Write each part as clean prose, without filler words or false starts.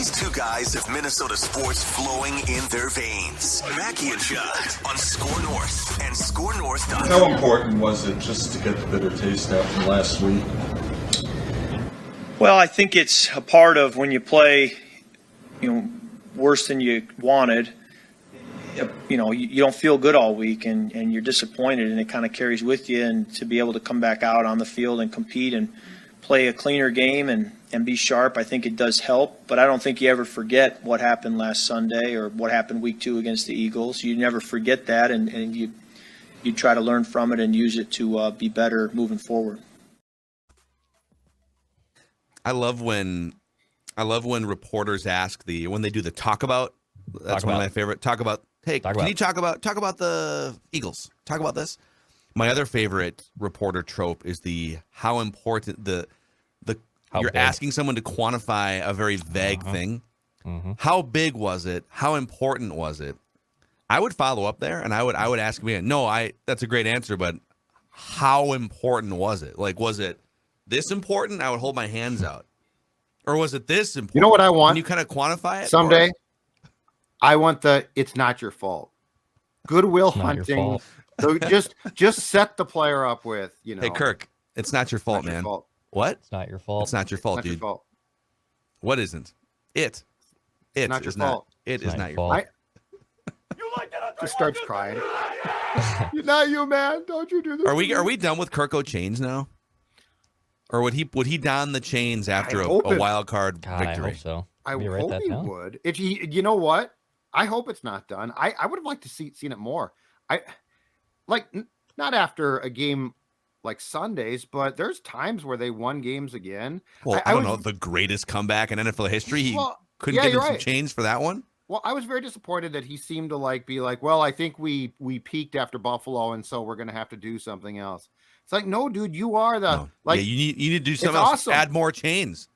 These two guys have Minnesota sports flowing in their veins. Mackey and Judd on SKOR North and SKORNorth.com. How important was it just to get the bitter taste out from last week? Well, I think it's a part of when you play, worse than you wanted. You don't feel good all week and you're disappointed, and it kind of carries with you. And to be able to come back out on the field and compete and play a cleaner game and be sharp, I think it does help. But I don't think you ever forget what happened last Sunday or what happened week 2 against the Eagles. You never forget that, and you try to learn from it and use it to be better moving forward. I love when reporters ask when they do the talk about. That's one of my favorite. Talk about. Hey, can you talk about the Eagles? Talk about this. My other favorite reporter trope is how important you're big. asking someone to quantify a very vague thing. Mm-hmm. How big was it? How important was it? I would follow up there, and I would ask me. No, that's a great answer, but how important was it? Like, was it this important? I would hold my hands out. Or was it this important? You know what I want? Can you kind of quantify it someday? I want it's not your fault. Goodwill hunting. So just set the player up with, Hey, Kirk, it's not your fault, man. What? It's not your fault. It's not your fault, not dude. Your fault. What isn't? It not your fault. It is not your fault. You like that? Just starts crying. Not you, man. Don't you do this? Are we done with Kirko chains now? Or would he don the chains after a wild card victory? I hope so. I hope he would. You know what? I hope it's not done. I would have liked to seen it more. Not after a game like Sundays, but there's times where they won games again. Well, I don't know, the greatest comeback in NFL history. He couldn't get him some chains for that one. Well, I was very disappointed that he seemed to be like, well, I think we peaked after Buffalo, and so we're going to have to do something else. It's like, no, dude, you are you need to do something else. Awesome. Add more chains.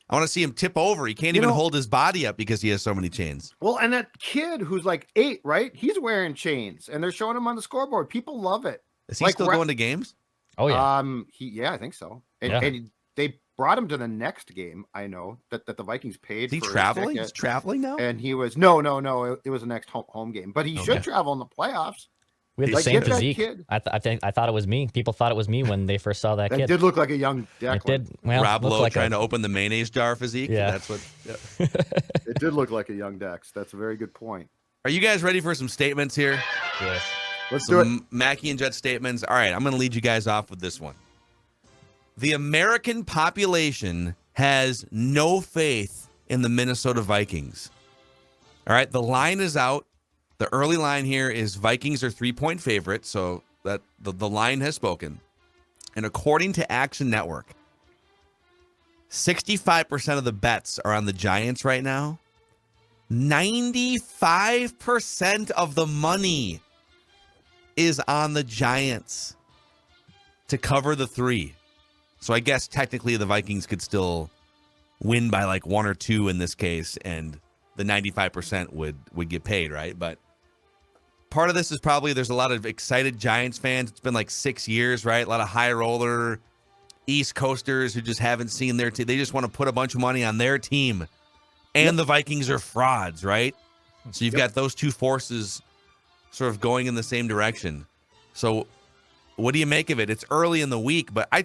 I want to see him tip over. He can't even hold his body up because he has so many chains. Well, and that kid who's like 8, right? He's wearing chains, and they're showing him on the scoreboard. People love it. Is he still going to games? Oh yeah. I think so. And they brought him to the next game. I know that the Vikings paid. Is he traveling? He's traveling now. And he was no. It was the next home game, but he should travel in the playoffs. We had the same physique. I thought it was me. People thought it was me when they first saw that kid. It did look like a young Declan. It did. Well, Rob Lowe trying to open the mayonnaise jar physique. Yeah. That's what. Yeah. It did look like a young Dex. That's a very good point. Are you guys ready for some statements here? Yes. Let's do it. Mackey and Judd statements. All right, I'm going to lead you guys off with this one. The American population has no faith in the Minnesota Vikings. All right, the line is out. The early line here is Vikings are 3-point favorites, so that the line has spoken. And according to Action Network, 65% of the bets are on the Giants right now. 95% of the money is on the Giants to cover the 3. So I guess technically the Vikings could still win by like 1 or 2 in this case, and the 95% would get paid, right? But part of this is probably there's a lot of excited Giants fans. It's been like 6 years, right? A lot of high roller East Coasters who just haven't seen their team. They just want to put a bunch of money on their team. And the Vikings are frauds, right? So you've got those two forces sort of going in the same direction. So what do you make of it? It's early in the week, but I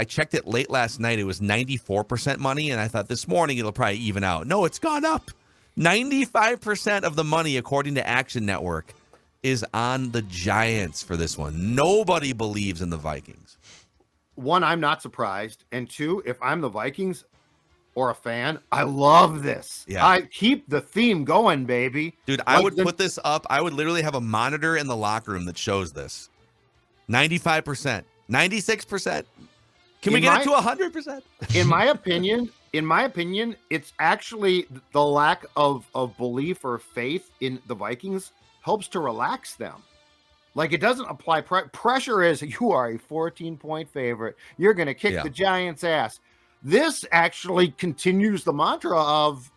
checked it late last night. It was 94% money, and I thought this morning it'll probably even out. No, it's gone up. 95% of the money, according to Action Network, is on the Giants for this one. Nobody believes in the Vikings. 1, I'm not surprised. And 2, if I'm the Vikings or a fan, I love this. Yeah. I keep the theme going, baby. Dude, I would put this up. I would literally have a monitor in the locker room that shows this. 95%, 96%. Can we get it to 100%? In my opinion, it's actually the lack of belief or faith in the Vikings helps to relax them. Like, it doesn't apply pressure. Is you are a 14-point favorite. You're going to kick the Giants' ass. This actually continues the mantra of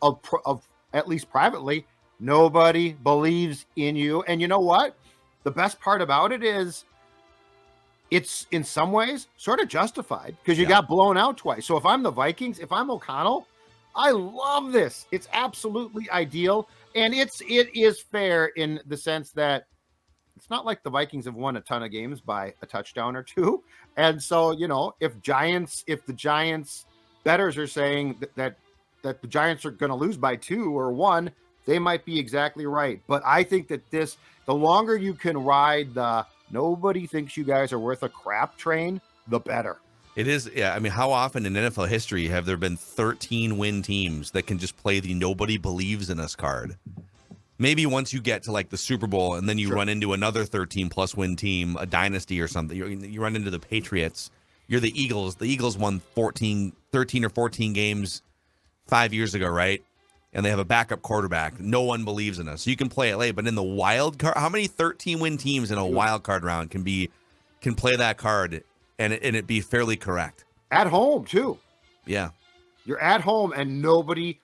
at least privately, nobody believes in you. And you know what? The best part about it is it's in some ways sort of justified because you got blown out twice. So if I'm the Vikings, if I'm O'Connell, I love this. It's absolutely ideal. And it is fair in the sense that it's not like the Vikings have won a ton of games by a touchdown or two. And so, if the Giants bettors are saying that the Giants are going to lose by 2 or 1, they might be exactly right. But I think that the longer you can ride the nobody thinks you guys are worth a crap train, the better. It is. Yeah. I mean, how often in NFL history have there been 13 win teams that can just play the nobody believes in us card? Maybe once you get to like the Super Bowl and then you run into another 13 plus win team, a dynasty or something, you run into the Patriots. You're the Eagles. The Eagles won 13 or 14 games 5 years ago, right? And they have a backup quarterback. No one believes in us. So you can play it late. But in the wild card, how many 13-win teams in a wild card round can play that card and it be fairly correct? At home, too. Yeah. You're at home and nobody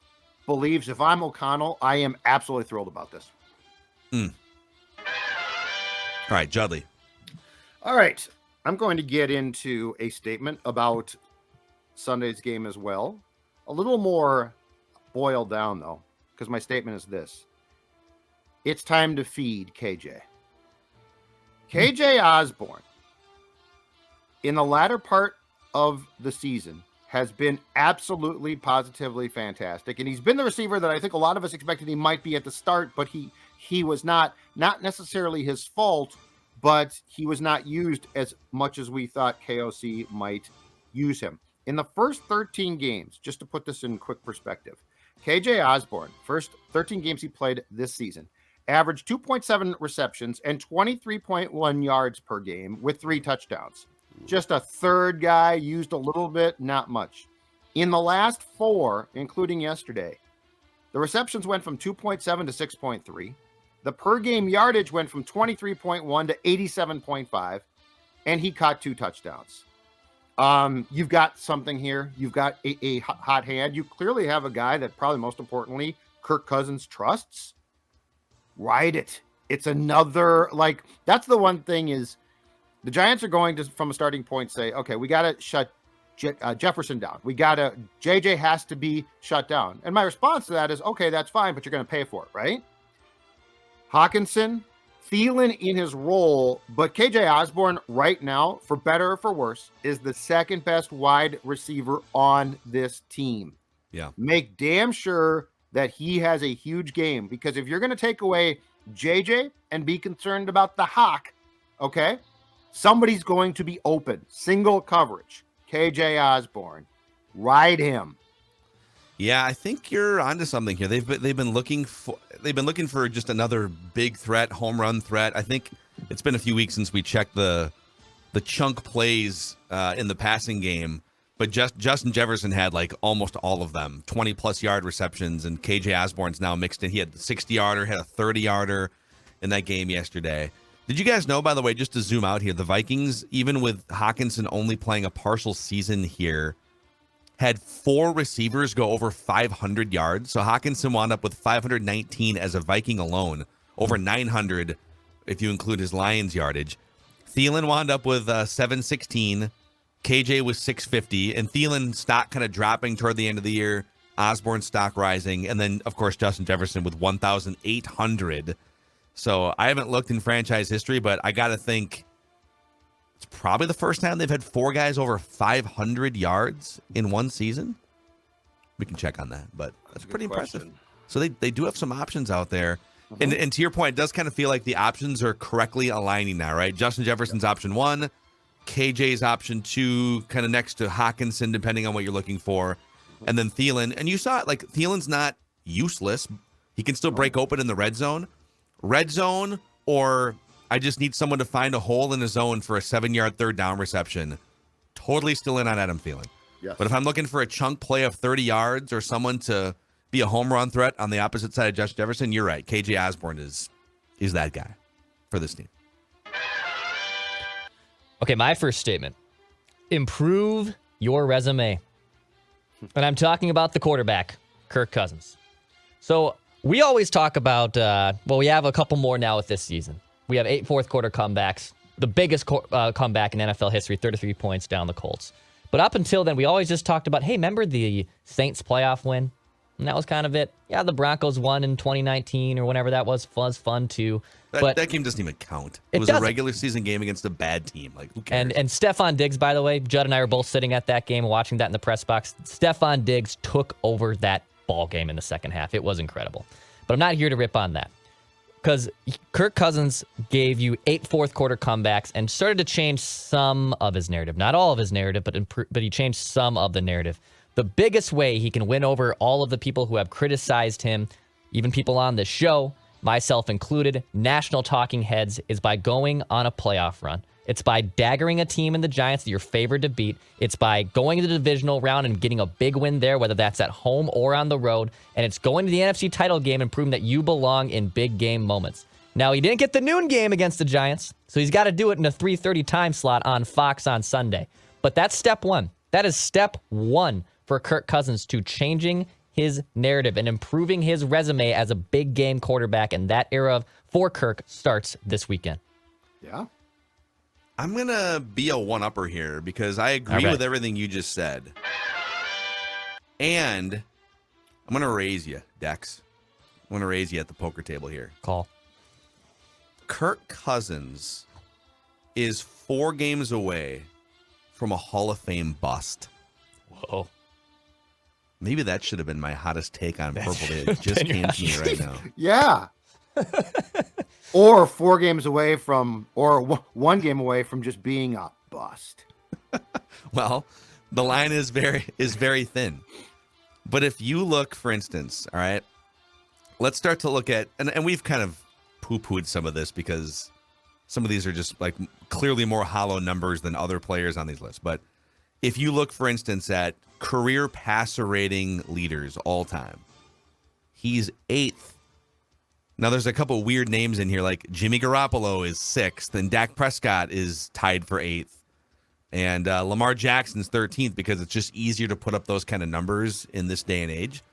believes. If I'm O'Connell, I am absolutely thrilled about this. All right, Judley. All right. I'm going to get into a statement about Sunday's game as well. A little more boiled down, though, because my statement is this. It's time to feed KJ. KJ Osborn, in the latter part of the season, has been absolutely, positively fantastic. And he's been the receiver that I think a lot of us expected he might be at the start, but he was not necessarily his fault, but he was not used as much as we thought KOC might use him. In the first 13 games, just to put this in quick perspective, KJ Osborn, first 13 games he played this season, averaged 2.7 receptions and 23.1 yards per game with 3 touchdowns. Just a third guy, used a little bit, not much. In the last 4, including yesterday, the receptions went from 2.7 to 6.3. The per game yardage went from 23.1 to 87.5, and he caught 2 touchdowns. You've got something here. You've got a hot hand. You clearly have a guy that probably most importantly, Kirk Cousins trusts. Ride it. It's another, that's the one thing is the Giants are going to, from a starting point, say, okay, we got to shut Jefferson down. JJ has to be shut down. And my response to that is, okay, that's fine, but you're going to pay for it, right? Hawkinson, Thielen in his role, but KJ Osborn right now, for better or for worse, is the second best wide receiver on this team. Yeah. Make damn sure that he has a huge game, because if you're going to take away JJ and be concerned about the Hawk, okay, somebody's going to be open. Single coverage. KJ Osborn. Ride him. Yeah, I think you're onto something here. They've been looking for just another big threat, home run threat. I think it's been a few weeks since we checked the chunk plays in the passing game, but Justin Jefferson had almost all of them, 20+ yard receptions, and KJ Osborn's now mixed in. He had the 60-yarder, had a 30-yarder in that game yesterday. Did you guys know, by the way, just to zoom out here, the Vikings, even with Hawkinson only playing a partial season here, had 4 receivers go over 500 yards. So Hawkinson wound up with 519 as a Viking alone, over 900 if you include his Lions yardage. Thielen wound up with 716. KJ was 650. And Thielen stock kind of dropping toward the end of the year. Osborne stock rising. And then, of course, Justin Jefferson with 1,800. So I haven't looked in franchise history, but I got to think it's probably the first time they've had 4 guys over 500 yards in one season. We can check on that, but that's pretty impressive. So they do have some options out there. Mm-hmm. And to your point, it does kind of feel like the options are correctly aligning now, right? Justin Jefferson's option 1, KJ's option 2, kind of next to Hawkinson, depending on what you're looking for. And then Thielen. And you saw it, Thielen's not useless. He can still break open in the red zone. Red zone, or I just need someone to find a hole in the zone for a 7-yard third down reception. Totally still in on Adam Thielen. Yes. But if I'm looking for a chunk play of 30 yards or someone to be a home run threat on the opposite side of Justin Jefferson, you're right. KJ Osborn is that guy for this team. Okay, my first statement. Improve your resume. And I'm talking about the quarterback, Kirk Cousins. So we always talk about, we have a couple more now with this season. We have 8 fourth-quarter comebacks, the biggest comeback in NFL history, 33 points down the Colts. But up until then, we always just talked about, hey, remember the Saints playoff win? And that was kind of it. Yeah, the Broncos won in 2019 or whenever that was fun too. That game doesn't even count. It was a regular season game against a bad team. Like, who cares? And Stephon Diggs, by the way, Judd and I were both sitting at that game and watching that in the press box. Stephon Diggs took over that ball game in the second half. It was incredible. But I'm not here to rip on that. Because Kirk Cousins gave you 8 fourth-quarter comebacks and started to change some of his narrative. Not all of his narrative, but he changed some of the narrative. The biggest way he can win over all of the people who have criticized him, even people on this show, myself included, national talking heads, is by going on a playoff run. It's by daggering a team in the Giants that you're favored to beat. It's by going to the divisional round and getting a big win there, whether that's at home or on the road. And it's going to the NFC title game and proving that you belong in big game moments. Now, he didn't get the noon game against the Giants, so he's got to do it in a 3:30 time slot on Fox on Sunday. But that's step one. That is step one for Kirk Cousins to changing his narrative and improving his resume as a big game quarterback. And that era for Kirk starts this weekend. Yeah. I'm going to be a one-upper here because I agree with everything you just said. And I'm going to raise you, Dex. I'm going to raise you at the poker table here. Call. Kirk Cousins is 4 games away from a Hall of Fame bust. Whoa. Maybe that should have been my hottest take on Purple Day. It just came to me right now. Yeah. Or 4 games away from, or 1 game away from just being a bust. Well, the line is very thin. But if you look, for instance, all right, let's start to look at, and we've kind of poo-pooed some of this because some of these are just like clearly more hollow numbers than other players on these lists. But if you look, for instance, at career passer rating leaders all time, he's 8th. Now, there's a couple weird names in here, like Jimmy Garoppolo is 6th, and Dak Prescott is tied for 8th. And Lamar Jackson's 13th because it's just easier to put up those kind of numbers in this day and age.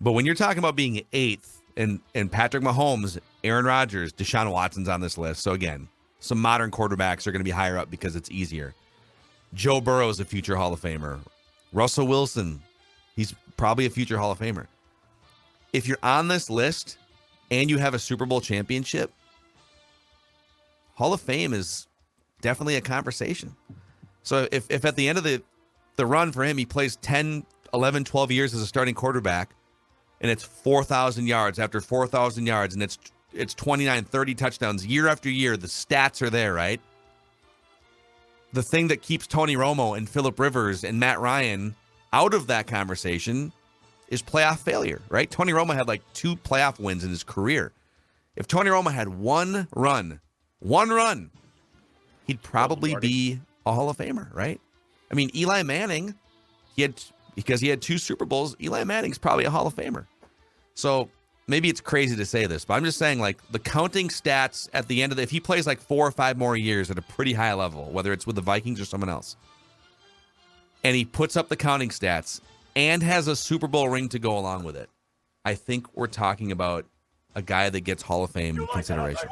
But when you're talking about being 8th, and Patrick Mahomes, Aaron Rodgers, Deshaun Watson's on this list. So, again, some modern quarterbacks are going to be higher up because it's easier. Joe Burrow is a future Hall of Famer. Russell Wilson, he's probably a future Hall of Famer. If you're on this list and you have a Super Bowl championship, Hall of Fame is definitely a conversation. So if at the end of the run for him, he plays 10, 11, 12 years as a starting quarterback, and it's 4,000 yards after 4,000 yards, and it's 29, 30 touchdowns year after year, the stats are there, right? The thing that keeps Tony Romo and Phillip Rivers and Matt Ryan out of that conversation is playoff failure, right? Tony Romo had like 2 playoff wins in his career. If Tony Romo had one run, he'd probably be a Hall of Famer, right? I mean, Eli Manning, because he had 2 Super Bowls, Eli Manning's probably a Hall of Famer. So maybe it's crazy to say this, but I'm just saying, like, the counting stats at the end of if he plays like 4 or 5 more years at a pretty high level, whether it's with the Vikings or someone else, and he puts up the counting stats and has a Super Bowl ring to go along with it, I think we're talking about a guy that gets Hall of Fame consideration.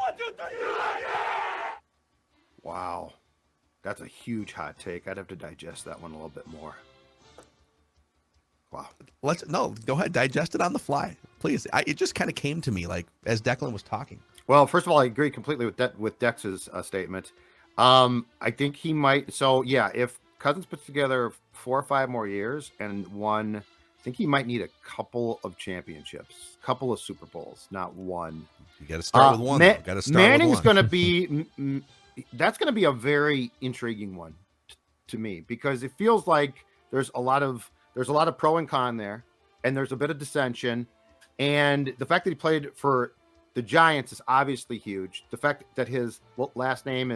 Wow. That's a huge hot take. I'd have to digest that one a little bit more. Wow. Go ahead, digest it on the fly, please. It just kind of came to me like as Declan was talking. Well, first of all, I agree completely with Dex's statement. I think he might. So yeah, if Cousins puts together 4 or 5 more years and won, I think he might need a couple of championships, a couple of Super Bowls, not one. You got to start with one. Manning's going to be. That's going to be a very intriguing one to me because it feels like there's a lot of pro and con there, and there's a bit of dissension, and the fact that he played for the Giants is obviously huge. The fact that his last name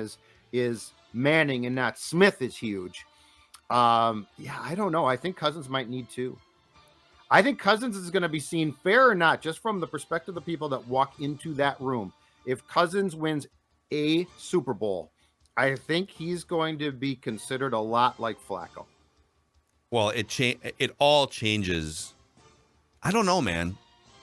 is Manning and not Smith is huge. Yeah, I don't know. I think Cousins might need 2. I think Cousins is going to be seen fair or not, just from the perspective of the people that walk into that room. If Cousins wins a Super Bowl, I think he's going to be considered a lot like Flacco. Well, it all changes. I don't know, man.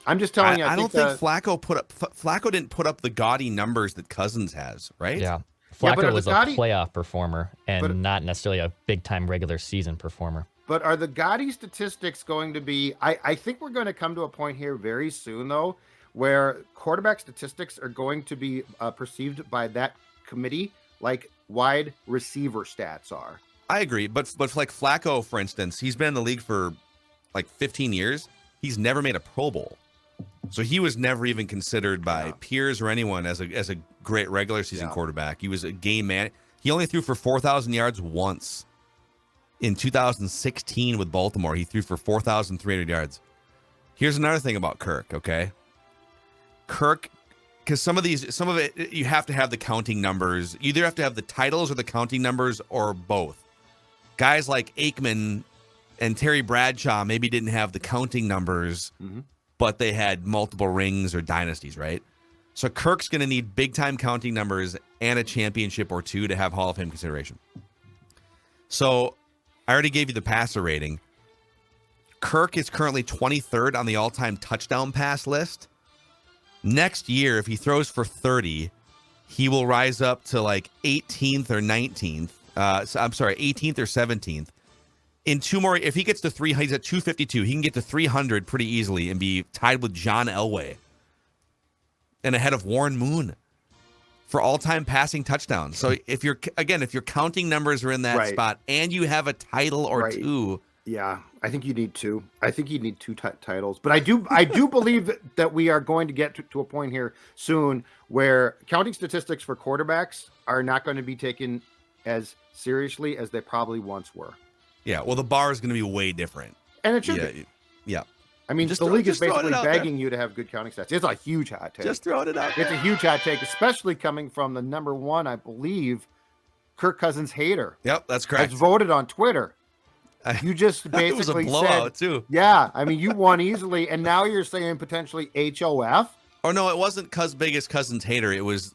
I'm just telling you. I don't think Flacco didn't put up the gaudy numbers that Cousins has, right? Yeah. Yeah, but Flacco are was the a Gotti- playoff performer and but- not necessarily a big-time regular season performer. But are the Gotti statistics going to be? I think we're going to come to a point here very soon, though, where quarterback statistics are going to be perceived by that committee like wide receiver stats are. I agree, but like Flacco, for instance, he's been in the league for like 15 years. He's never made a Pro Bowl, so he was never even considered by peers or anyone as a great regular season quarterback. He was a game man. He only threw for 4,000 yards once. In 2016 with Baltimore, he threw for 4,300 yards. Here's another thing about Kirk, okay? Kirk, because some of it, you have to have the counting numbers. You either have to have the titles or the counting numbers or both. Guys like Aikman and Terry Bradshaw maybe didn't have the counting numbers, but they had multiple rings or dynasties, right? So Kirk's going to need big-time counting numbers and a championship or two to have Hall of Fame consideration. So I already gave you the passer rating. Kirk is currently 23rd on the all-time touchdown pass list. Next year, if he throws for 30, he will rise up to like 18th or 19th. 18th or 17th. In two more, if he gets to 300, he's at 252. He can get to 300 pretty easily and be tied with John Elway and ahead of Warren Moon for all-time passing touchdowns. So if your counting numbers are in that spot and you have a title or two. Yeah, I think you need two. I think you need two titles. But I do believe that we are going to get to a point here soon where counting statistics for quarterbacks are not going to be taken as seriously as they probably once were. Yeah, well, the bar is going to be way different. And it should be. Yeah. I mean, the league is basically begging you to have good counting stats. It's a huge hot take. Just throwing it out there. It's a huge hot take, especially coming from the number one, I believe, Kirk Cousins hater. Yep, that's correct. That's voted on Twitter. You just basically it was a blowout, too. Yeah, I mean, you won easily, and now you're saying potentially HOF? Oh, no, it wasn't biggest Cousins hater. It was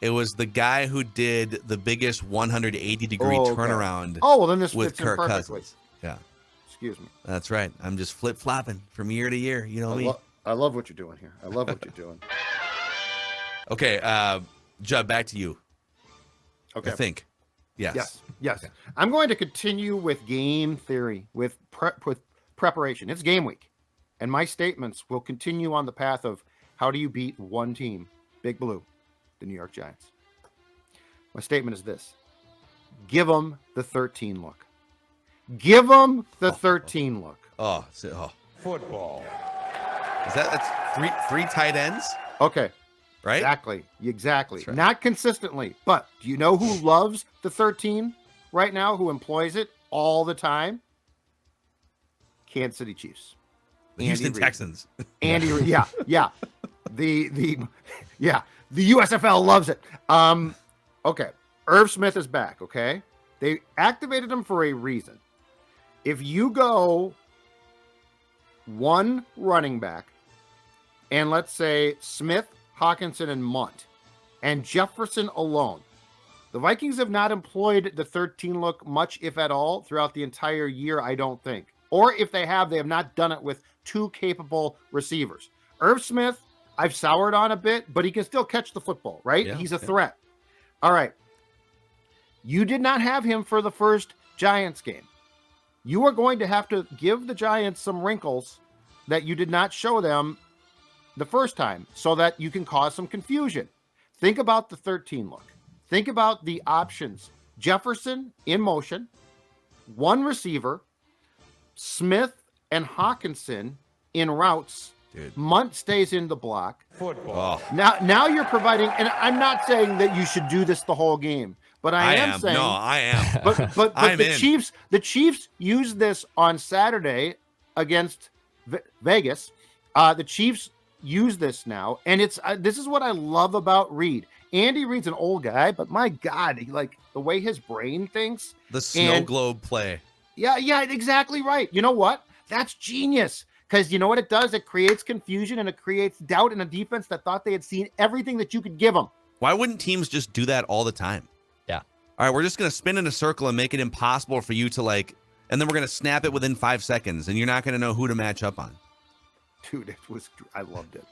the guy who did the biggest 180-degree turnaround. Oh, well, then this with fits in Kirk perfectly. Cousins. Yeah. Excuse me. That's right. I'm just flip-flopping from year to year. You know me. I love what you're doing here. I love what you're doing. Okay, Judd, back to you. Okay. I think. Yes. Okay. I'm going to continue with game theory, with preparation. It's game week. And my statements will continue on the path of how do you beat one team, Big Blue, the New York Giants. My statement is this. Give them the 13 look. Give them the 13 look. Football. That's three tight ends? Okay. Right? Exactly. Right. Not consistently. But do you know who loves the 13 right now, who employs it all the time? Kansas City Chiefs. The Houston Texans. Andy Reid. Yeah. The USFL loves it. Okay. Irv Smith is back, okay? They activated him for a reason. If you go one running back and let's say Smith, Hawkinson, and Munt, and Jefferson alone, the Vikings have not employed the 13 look much, if at all, throughout the entire year, I don't think. Or if they have not done it with two capable receivers. Irv Smith, I've soured on a bit, but he can still catch the football, right? Yeah, He's a threat. All right. You did not have him for the first Giants game. You are going to have to give the Giants some wrinkles that you did not show them the first time so that you can cause some confusion. Think about the 13 look. Think about the options. Jefferson in motion, one receiver, Smith and Hawkinson in routes. Dude. Munt stays in the block. Football. Now you're providing, and I'm not saying that you should do this the whole game, but I am saying. No, I am. But the Chiefs used this on Saturday against Vegas. The Chiefs use this now, and it's this is what I love about Reid. Andy Reid's an old guy, but my God, like the way his brain thinks. The snow globe play. Yeah, exactly right. You know what? That's genius. Because you know what it does? It creates confusion and it creates doubt in a defense that thought they had seen everything that you could give them. Why wouldn't teams just do that all the time? Yeah. All right, we're just going to spin in a circle and make it impossible for you to and then we're going to snap it within 5 seconds, and you're not going to know who to match up on. Dude, I loved it.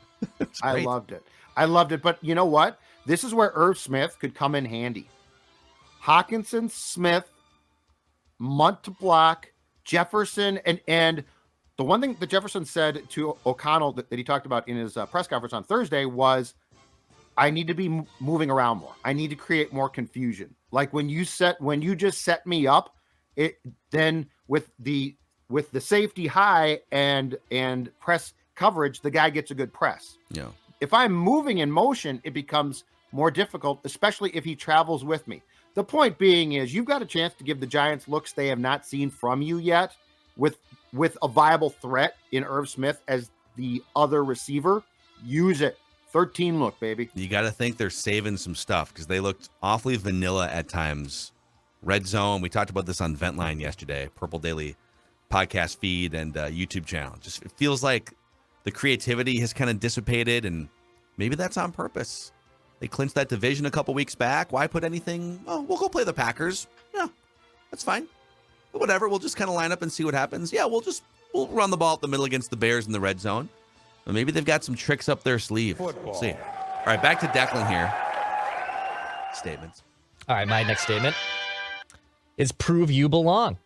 I loved it. But you know what? This is where Irv Smith could come in handy. Hawkinson, Smith, Munt to block, Jefferson, and the one thing that Jefferson said to O'Connell that he talked about in his press conference on Thursday was, I need to be moving around more. I need to create more confusion. Like when you just set me up, then with the safety high and press coverage, the guy gets a good press. Yeah. If I'm moving in motion, it becomes more difficult, especially if he travels with me. The point being is you've got a chance to give the Giants looks they have not seen from you yet with a viable threat in Irv Smith as the other receiver. Use it. 13 look, baby. You got to think they're saving some stuff because they looked awfully vanilla at times. Red zone. We talked about this on Ventline yesterday, Purple Daily podcast feed and YouTube channel. Just it feels like the creativity has kind of dissipated, and maybe that's on purpose. They clinched that division a couple weeks back. Why put anything? Oh, we'll go play the Packers. Yeah, that's fine. But whatever. We'll just kind of line up and see what happens. Yeah, we'll run the ball up the middle against the Bears in the red zone. But maybe they've got some tricks up their sleeve. We'll see. All right, back to Declan here. Statements. All right, my next statement is prove you belong.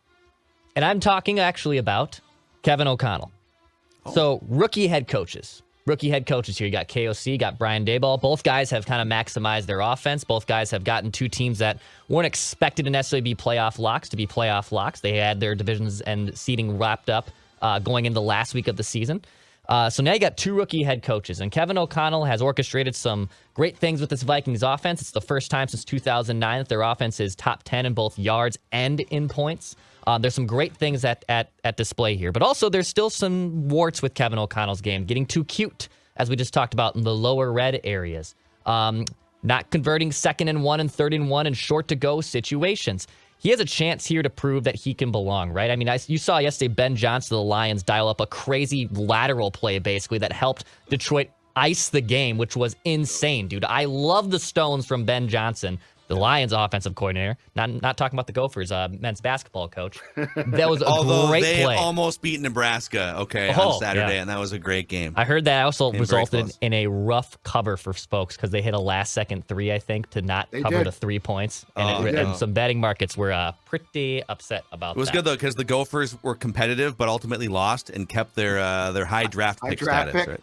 And I'm talking actually about Kevin O'Connell. Oh. So rookie head coaches here. You got KOC, got Brian Daboll. Both guys have kind of maximized their offense. Both guys have gotten two teams that weren't expected to necessarily be playoff locks. They had their divisions and seeding wrapped up going into the last week of the season. So now you got two rookie head coaches, and Kevin O'Connell has orchestrated some great things with this Vikings offense. It's the first time since 2009 that their offense is top 10 in both yards and in points. There's some great things at display here, but also there's still some warts with Kevin O'Connell's game, getting too cute, as we just talked about in the lower red areas. Not converting 2nd and 1 and 3rd and 1 and short to go situations. He has a chance here to prove that he can belong, right? I mean, you saw yesterday Ben Johnson of the Lions dial up a crazy lateral play, basically, that helped Detroit ice the game, which was insane, dude. I love the stones from Ben Johnson, the Lions offensive coordinator. Not talking about the Gophers men's basketball coach. That was a great play. They almost beat Nebraska, on Saturday, and that was a great game. I heard that also resulted in a rough cover for Spokes because they hit a last-second three, I think, to not cover the 3 points. And some betting markets were pretty upset about that. It was good, though, because the Gophers were competitive but ultimately lost and kept their high draft pick status. Right?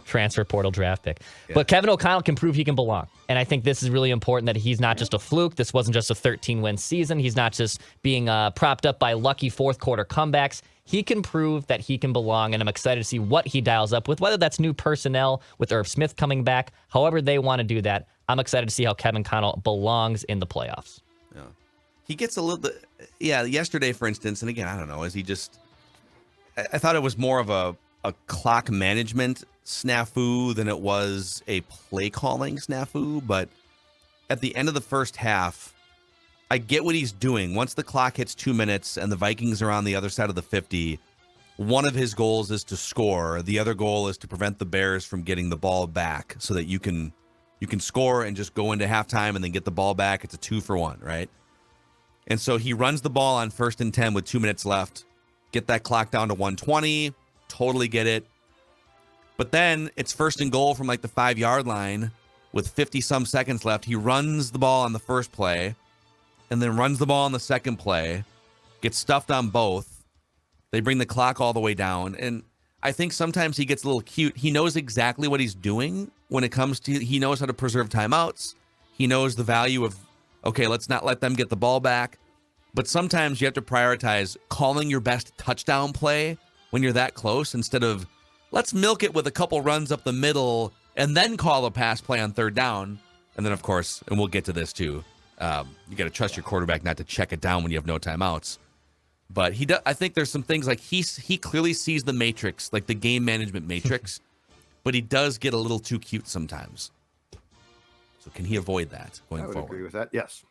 Transfer portal draft pick. Yeah. But Kevin O'Connell can prove he can belong. And I think this is really important that he's not just a fluke. This wasn't just a 13-win season. He's not just being propped up by lucky fourth-quarter comebacks. He can prove that he can belong, and I'm excited to see what he dials up with, whether that's new personnel with Irv Smith coming back, however they want to do that. I'm excited to see how Kevin O'Connell belongs in the playoffs. Yeah. He gets a little bit, yesterday, for instance, and again, I don't know, I thought it was more of a clock management snafu than it was a play calling snafu, but at the end of the first half, I get what he's doing. Once the clock hits 2 minutes and the Vikings are on the other side of the 50, one of his goals is to score. The other goal is to prevent the Bears from getting the ball back so that you can score and just go into halftime and then get the ball back. It's a 2-for-1, right? And so he runs the ball on 1st and 10 with 2 minutes left, get that clock down to 120, totally get it. But then it's 1st and goal from like the 5-yard line with 50-some seconds left. He runs the ball on the first play and then runs the ball on the second play, gets stuffed on both. They bring the clock all the way down. And I think sometimes he gets a little cute. He knows exactly what he's doing when it comes to, he knows how to preserve timeouts. He knows the value of, okay, let's not let them get the ball back. But sometimes you have to prioritize calling your best touchdown play when you're that close instead of, let's milk it with a couple runs up the middle and then call a pass play on 3rd down. And then, of course, and we'll get to this too, you got to trust your quarterback not to check it down when you have no timeouts. But I think there's some things like he clearly sees the matrix, like the game management matrix, but he does get a little too cute sometimes. So can he avoid that going forward? I would agree with that, yes.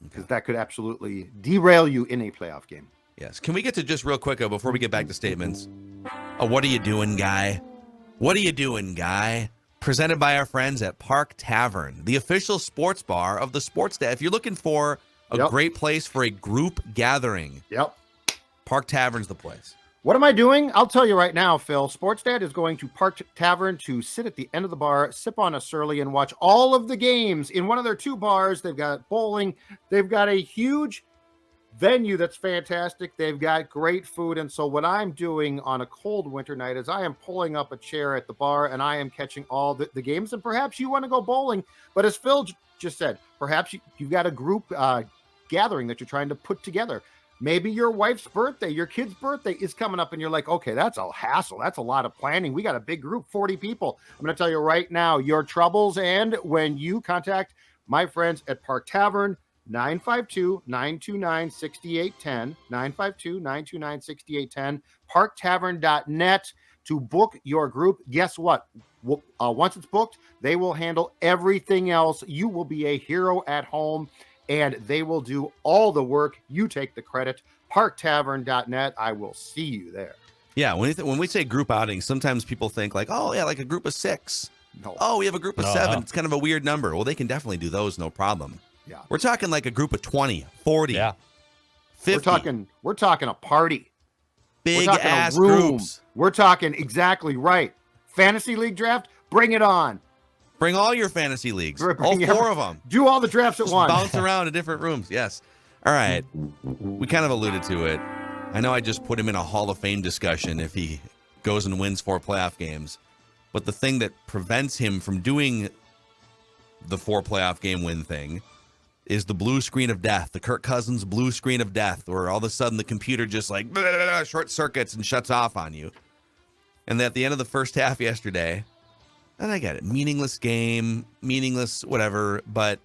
Because that could absolutely derail you in a playoff game. Yes. Can we get to just real quick, before we get back to statements, what are you doing, guy? What are you doing, guy? Presented by our friends at Park Tavern, the official sports bar of the Sports Day. If you're looking for a great place for a group gathering, Park Tavern's the place. What am I doing? I'll tell you right now, Phil. Sportsdad is going to Park Tavern to sit at the end of the bar, sip on a surly, and watch all of the games in one of their 2 bars. They've got bowling. They've got a huge venue that's fantastic. They've got great food. And so what I'm doing on a cold winter night is I am pulling up a chair at the bar and I am catching all the games. And perhaps you want to go bowling. But as Phil just said, perhaps you've got a group gathering that you're trying to put together. Maybe your wife's birthday, your kid's birthday is coming up and you're like, okay, that's a hassle. That's a lot of planning. We got a big group, 40 people. I'm going to tell you right now, your troubles end when you contact my friends at Park Tavern, 952-929-6810, 952-929-6810, parktavern.net to book your group. Guess what? Once it's booked, they will handle everything else. You will be a hero at home. And they will do all the work. You take the credit. Parktavern.net. I will see you there. Yeah, when we say group outings, sometimes people think like, oh, yeah, like a group of 6. No. Oh, we have a group of 7. No. It's kind of a weird number. Well, they can definitely do those, no problem. Yeah. We're talking like a group of 20, 40, Yeah. 50. We're talking a party. Big We're talking ass a room. groups. We're talking exactly right. Fantasy league draft, bring it on. Bring all your fantasy leagues. Bring All 4 of them. Do all the drafts at Just once. bounce around to different rooms. Yes. All right. We kind of alluded to it. I know I just put him in a Hall of Fame discussion if he goes and wins 4 playoff games. But the thing that prevents him from doing the 4 playoff game win thing is the blue screen of death, the Kirk Cousins blue screen of death, where all of a sudden the computer just like blah, blah, blah, short circuits and shuts off on you. And at the end of the first half yesterday, and I get it, meaningless game, meaningless whatever, but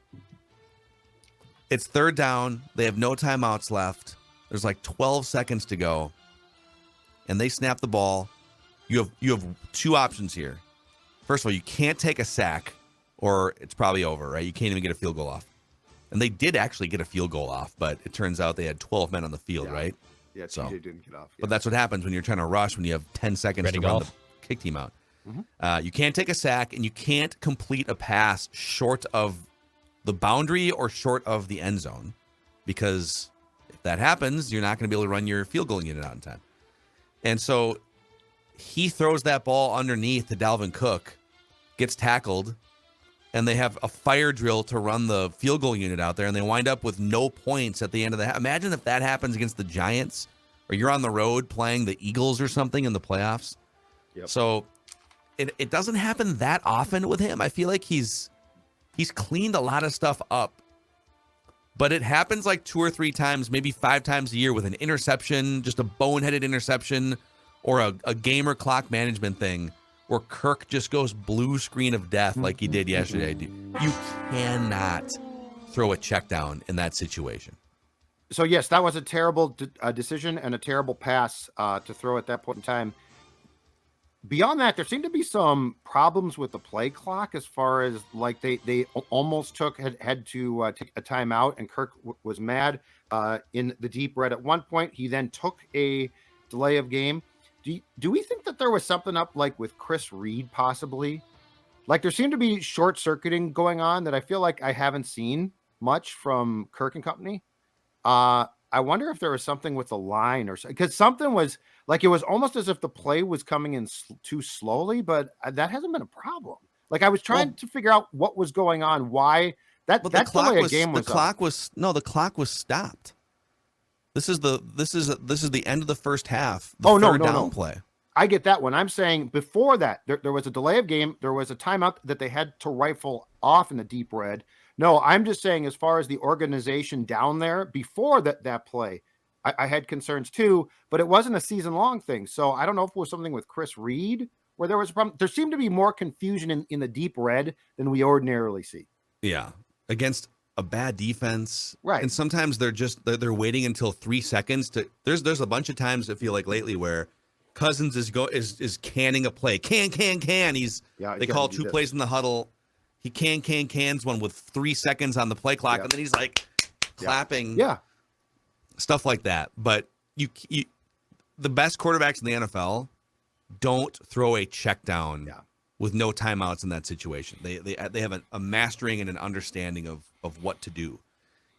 it's 3rd down. They have no timeouts left. There's like 12 seconds to go, and they snap the ball. You have 2 options here. First of all, you can't take a sack, or it's probably over, right? You can't even get a field goal off. And they did actually get a field goal off, but it turns out they had 12 men on the field, right? Yeah, So- TJ didn't get off. But that's what happens when you're trying to rush when you have 10 seconds Ready to to run go. the kick team out. You can't take a sack, and you can't complete a pass short of the boundary or short of the end zone, because if that happens, you're not going to be able to run your field goal unit out in time. And so he throws that ball underneath to Dalvin Cook, gets tackled, and they have a fire drill to run the field goal unit out there, and they wind up with no points at the end of the half. Imagine if that happens against the Giants, or you're on the road playing the Eagles or something in the playoffs. Yep. So it doesn't happen that often with him. I feel like he's cleaned a lot of stuff up, but it happens like 2 or 3 times, maybe 5 times a year with an interception, just a boneheaded interception, or a game or clock management thing where Kirk just goes blue screen of death like he did yesterday. Dude, you cannot throw a check down in that situation. So yes, that was a terrible decision and a terrible pass to throw at that point in time. Beyond that, there seemed to be some problems with the play clock as far as like they almost had to take a timeout, and Kirk was mad in the deep red at one point. He then took a delay of game. Do we think that there was something up like with Chris Reed possibly? Like there seemed to be short circuiting going on that I feel like I haven't seen much from Kirk and company. I wonder if there was something with the line or because something was like it was almost as if the play was coming in too slowly, but that hasn't been a problem. Like I was trying to figure out what was going on, why that delay of game was the clock was stopped. This is the end of the first half. The third down play. I get that one. I'm saying before that, there was a delay of game. There was a timeout that they had to rifle off in the deep red. No, I'm just saying as far as the organization down there before that play, I had concerns too, but it wasn't a season-long thing. So I don't know if it was something with Chris Reed where there was a problem. There seemed to be more confusion in the deep red than we ordinarily see. Yeah, against a bad defense. Right. And sometimes they're waiting until 3 seconds to there's a bunch of times I feel like lately where Cousins is canning a play. Can. They call 2 plays in the huddle. He cans one with 3 seconds on the play clock, and then he's like clapping. Yeah. Stuff like that. But you the best quarterbacks in the NFL don't throw a check down with no timeouts in that situation. They have a mastering and an understanding of what to do.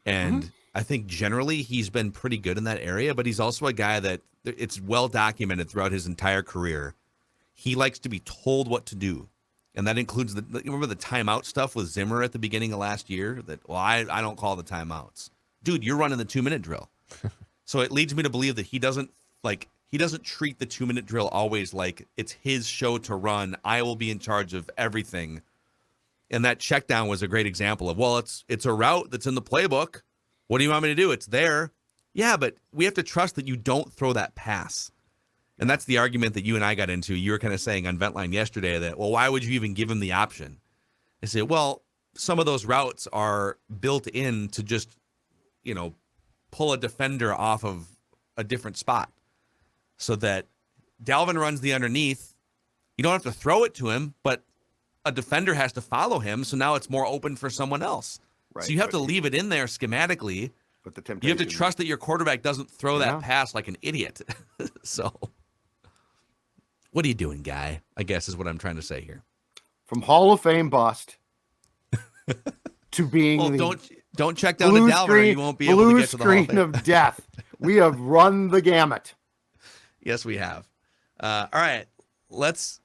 And I think generally he's been pretty good in that area, but he's also a guy that it's well documented throughout his entire career. He likes to be told what to do. And that includes remember the timeout stuff with Zimmer at the beginning of last year? I don't call the timeouts. Dude, you're running the 2-minute drill. So it leads me to believe that he doesn't treat the 2-minute drill always like it's his show to run. I will be in charge of everything. And that check down was a great example of, well, it's a route that's in the playbook. What do you want me to do? It's there. Yeah, but we have to trust that you don't throw that pass. And that's the argument that you and I got into. You were kind of saying on Ventline yesterday that, well, why would you even give him the option? I say, well, some of those routes are built in to just, pull a defender off of a different spot so that Dalvin runs the underneath. You don't have to throw it to him, but a defender has to follow him. So now it's more open for someone else. Right, so you have to leave it in there schematically. But you have to trust that your quarterback doesn't throw that pass like an idiot. So what are you doing, guy? I guess is what I'm trying to say here. From Hall of Fame bust to being don't check down to Dalvin or you won't be able to get to the Hall of Fame. Blue screen of death. We have run the gamut. Yes, we have. All right. Let's